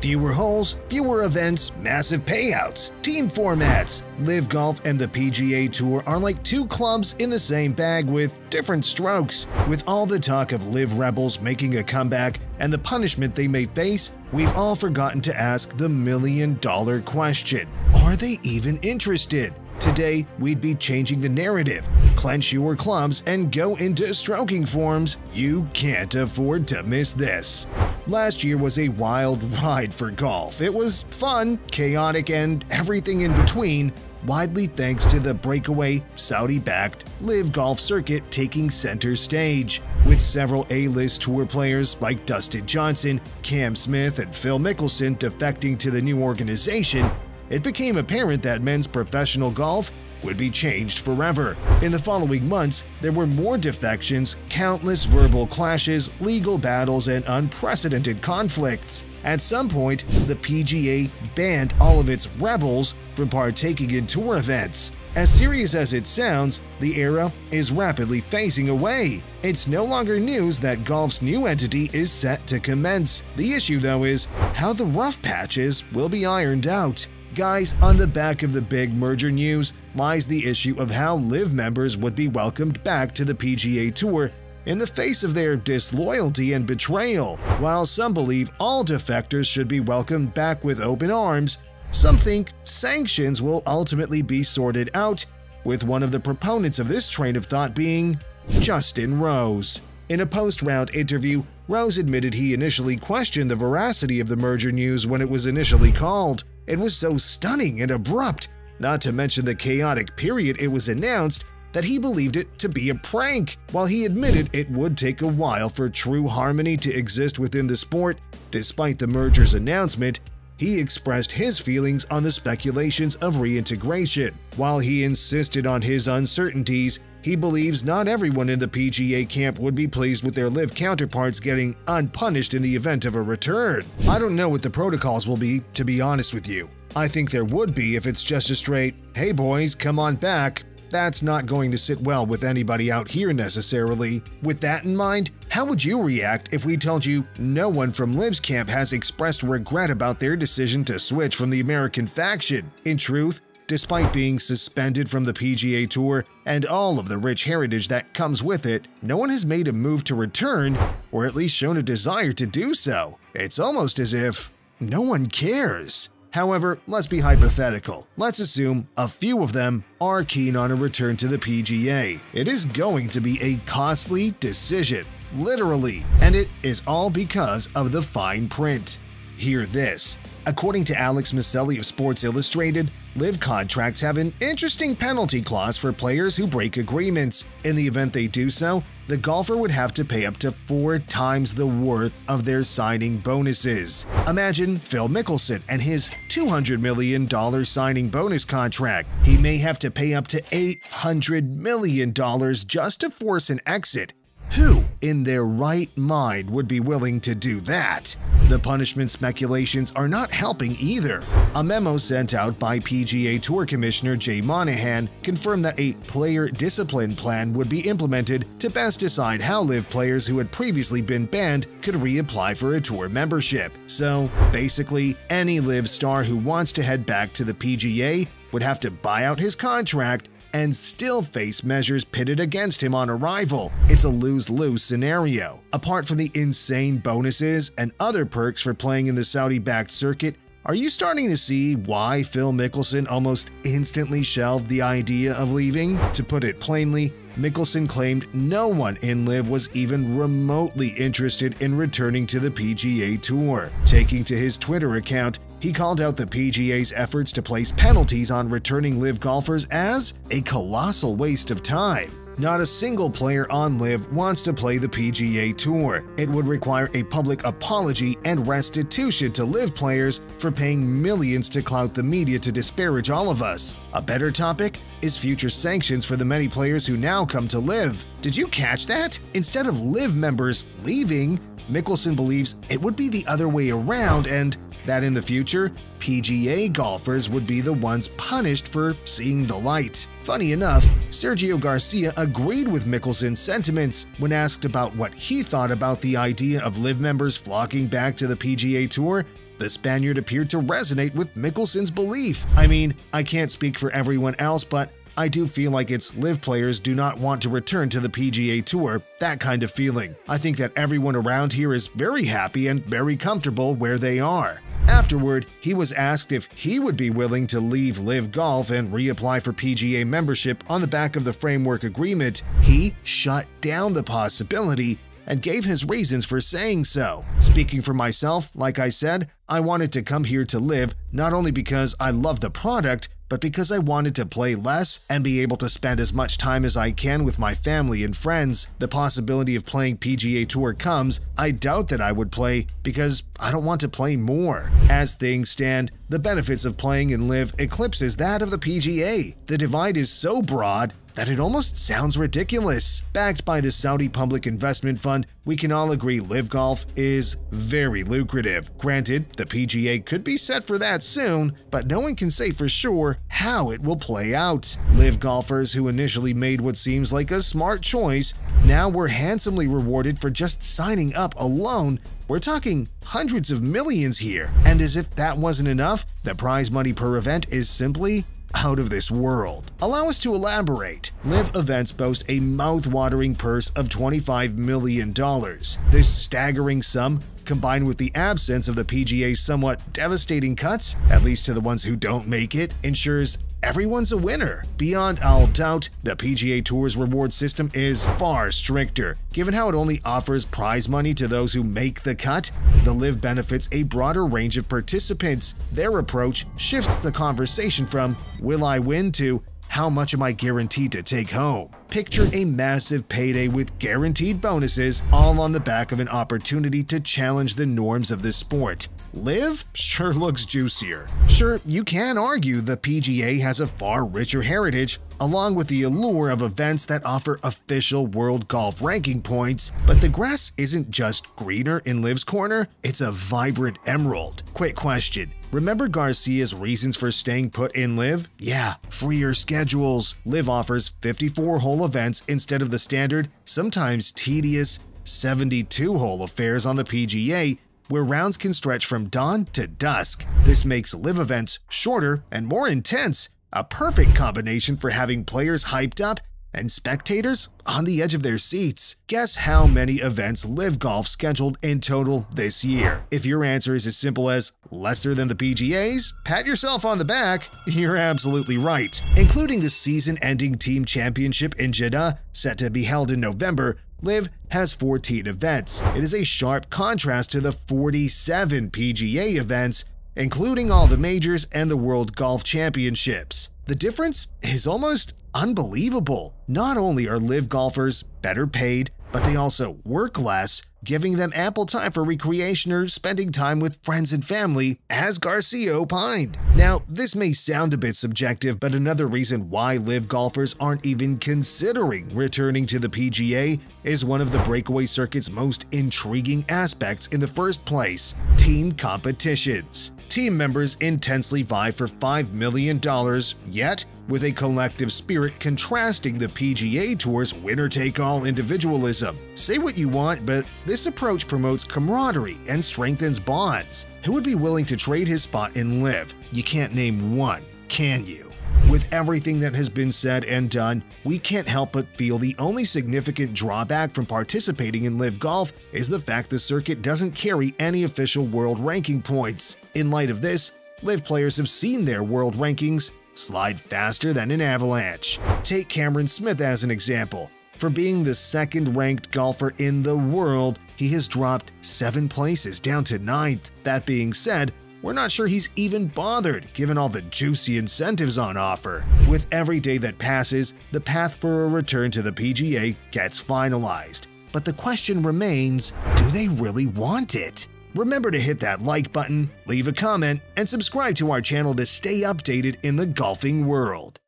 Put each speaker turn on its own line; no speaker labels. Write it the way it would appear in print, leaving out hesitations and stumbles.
Fewer holes, fewer events, massive payouts, team formats. LIV Golf and the PGA Tour are like two clubs in the same bag with different strokes. With all the talk of LIV rebels making a comeback and the punishment they may face, we've all forgotten to ask the million-dollar question. Are they even interested? Today, we'd be changing the narrative. Clench your clubs and go into stroking forms. You can't afford to miss this. Last year was a wild ride for golf. It was fun, chaotic, and everything in between, widely thanks to the breakaway, Saudi-backed LIV Golf circuit taking center stage. With several A-list tour players like Dustin Johnson, Cam Smith, and Phil Mickelson defecting to the new organization, it became apparent that men's professional golf would be changed forever. In the following months, there were more defections, countless verbal clashes, legal battles, and unprecedented conflicts. At some point, the PGA banned all of its rebels from partaking in tour events. As serious as it sounds, the era is rapidly phasing away. It's no longer news that golf's new entity is set to commence. The issue, though, is how the rough patches will be ironed out. Guys, on the back of the big merger news lies the issue of how LIV members would be welcomed back to the PGA Tour in the face of their disloyalty and betrayal. While some believe all defectors should be welcomed back with open arms, some think sanctions will ultimately be sorted out, with one of the proponents of this train of thought being Justin Rose. In a post-round interview, Rose admitted he initially questioned the veracity of the merger news when it was initially called. It was so stunning and abrupt, not to mention the chaotic period it was announced, that he believed it to be a prank. While he admitted it would take a while for true harmony to exist within the sport, despite the merger's announcement, he expressed his feelings on the speculations of reintegration. While he insisted on his uncertainties, he believes not everyone in the PGA camp would be pleased with their LIV counterparts getting unpunished in the event of a return. I don't know what the protocols will be, to be honest with you. I think there would be if it's just a straight, "Hey boys, come on back." That's not going to sit well with anybody out here necessarily. With that in mind, how would you react if we told you no one from LIV's camp has expressed regret about their decision to switch from the American faction? In truth, despite being suspended from the PGA Tour and all of the rich heritage that comes with it, no one has made a move to return, or at least shown a desire to do so. It's almost as if no one cares. However, let's be hypothetical. Let's assume a few of them are keen on a return to the PGA. It is going to be a costly decision, literally, and it is all because of the fine print. Hear this. According to Alex Maselli of Sports Illustrated, LIV contracts have an interesting penalty clause for players who break agreements. In the event they do so, the golfer would have to pay up to 4 times the worth of their signing bonuses. Imagine Phil Mickelson and his $200 million signing bonus contract. He may have to pay up to $800 million just to force an exit. Who in their right mind would be willing to do that? The punishment speculations are not helping either. A memo sent out by PGA Tour Commissioner Jay Monahan confirmed that a player discipline plan would be implemented to best decide how LIV players who had previously been banned could reapply for a tour membership. So, basically, any LIV star who wants to head back to the PGA would have to buy out his contract and still face measures pitted against him on arrival. It's a lose-lose scenario. Apart from the insane bonuses and other perks for playing in the Saudi-backed circuit, are you starting to see why Phil Mickelson almost instantly shelved the idea of leaving? To put it plainly, Mickelson claimed no one in LIV was even remotely interested in returning to the PGA Tour. Taking to his Twitter account, he called out the PGA's efforts to place penalties on returning LIV golfers as a colossal waste of time. Not a single player on LIV wants to play the PGA Tour. It would require a public apology and restitution to LIV players for paying millions to clout the media to disparage all of us. A better topic is future sanctions for the many players who now come to LIV. Did you catch that? Instead of LIV members leaving, Mickelson believes it would be the other way around and that in the future, PGA golfers would be the ones punished for seeing the light. Funny enough, Sergio Garcia agreed with Mickelson's sentiments when asked about what he thought about the idea of LIV members flocking back to the PGA Tour. The Spaniard appeared to resonate with Mickelson's belief. I mean, I can't speak for everyone else, but I do feel like it's LIV players do not want to return to the PGA Tour, that kind of feeling. I think that everyone around here is very happy and very comfortable where they are. Afterward, he was asked if he would be willing to leave LIV Golf and reapply for PGA membership on the back of the framework agreement. He shut down the possibility and gave his reasons for saying so. Speaking for myself, like I said, I wanted to come here to LIV not only because I love the product, but because I wanted to play less and be able to spend as much time as I can with my family and friends. The possibility of playing PGA Tour comes, I doubt that I would play because I don't want to play more. As things stand, the benefits of playing in LIV eclipses that of the PGA. The divide is so broad that it almost sounds ridiculous. Backed by the Saudi Public Investment Fund, we can all agree LIV Golf is very lucrative. Granted, the PGA could be set for that soon, but no one can say for sure how it will play out. LIV golfers who initially made what seems like a smart choice now were handsomely rewarded for just signing up alone. We're talking hundreds of millions here, and as if that wasn't enough, the prize money per event is simply out of this world. Allow us to elaborate. LIV events boast a mouth-watering purse of $25 million. This staggering sum, combined with the absence of the PGA's somewhat devastating cuts, at least to the ones who don't make it, ensures everyone's a winner. Beyond all doubt, the PGA Tour's reward system is far stricter. Given how it only offers prize money to those who make the cut, the LIV benefits a broader range of participants. Their approach shifts the conversation from "will I win" to "how much am I guaranteed to take home?" Picture a massive payday with guaranteed bonuses, all on the back of an opportunity to challenge the norms of the sport. LIV sure looks juicier. Sure, you can argue the PGA has a far richer heritage, along with the allure of events that offer official world golf ranking points, but the grass isn't just greener in LIV's corner, it's a vibrant emerald. Quick question. Remember Garcia's reasons for staying put in LIV? Yeah, freer schedules. LIV offers 54-hole events instead of the standard, sometimes tedious 72-hole affairs on the PGA, where rounds can stretch from dawn to dusk. This makes LIV events shorter and more intense, a perfect combination for having players hyped up and spectators on the edge of their seats. Guess how many events LIV Golf scheduled in total this year? If your answer is as simple as lesser than the PGA's, pat yourself on the back, you're absolutely right. Including the season-ending team championship in Jeddah, set to be held in November, LIV has 14 events. It is a sharp contrast to the 47 PGA events, including all the majors and the World Golf Championships. The difference is almost unbelievable. Not only are LIV golfers better paid, but they also work less, giving them ample time for recreation or spending time with friends and family, as Garcia opined. Now, this may sound a bit subjective, but another reason why LIV golfers aren't even considering returning to the PGA is one of the breakaway circuit's most intriguing aspects in the first place: team competitions. Team members intensely vie for $5 million, yet with a collective spirit contrasting the PGA Tour's winner-take-all individualism. Say what you want, but this approach promotes camaraderie and strengthens bonds. Who would be willing to trade his spot in LIV? You can't name one, can you? With everything that has been said and done, we can't help but feel the only significant drawback from participating in LIV Golf is the fact the circuit doesn't carry any official world ranking points. In light of this, LIV players have seen their world rankings slide faster than an avalanche. Take Cameron Smith as an example. For being the second-ranked golfer in the world, he has dropped 7 places down to 9th. That being said, we're not sure he's even bothered, given all the juicy incentives on offer. With every day that passes, the path for a return to the PGA gets finalized. But the question remains, do they really want it? Remember to hit that like button, leave a comment, and subscribe to our channel to stay updated in the golfing world.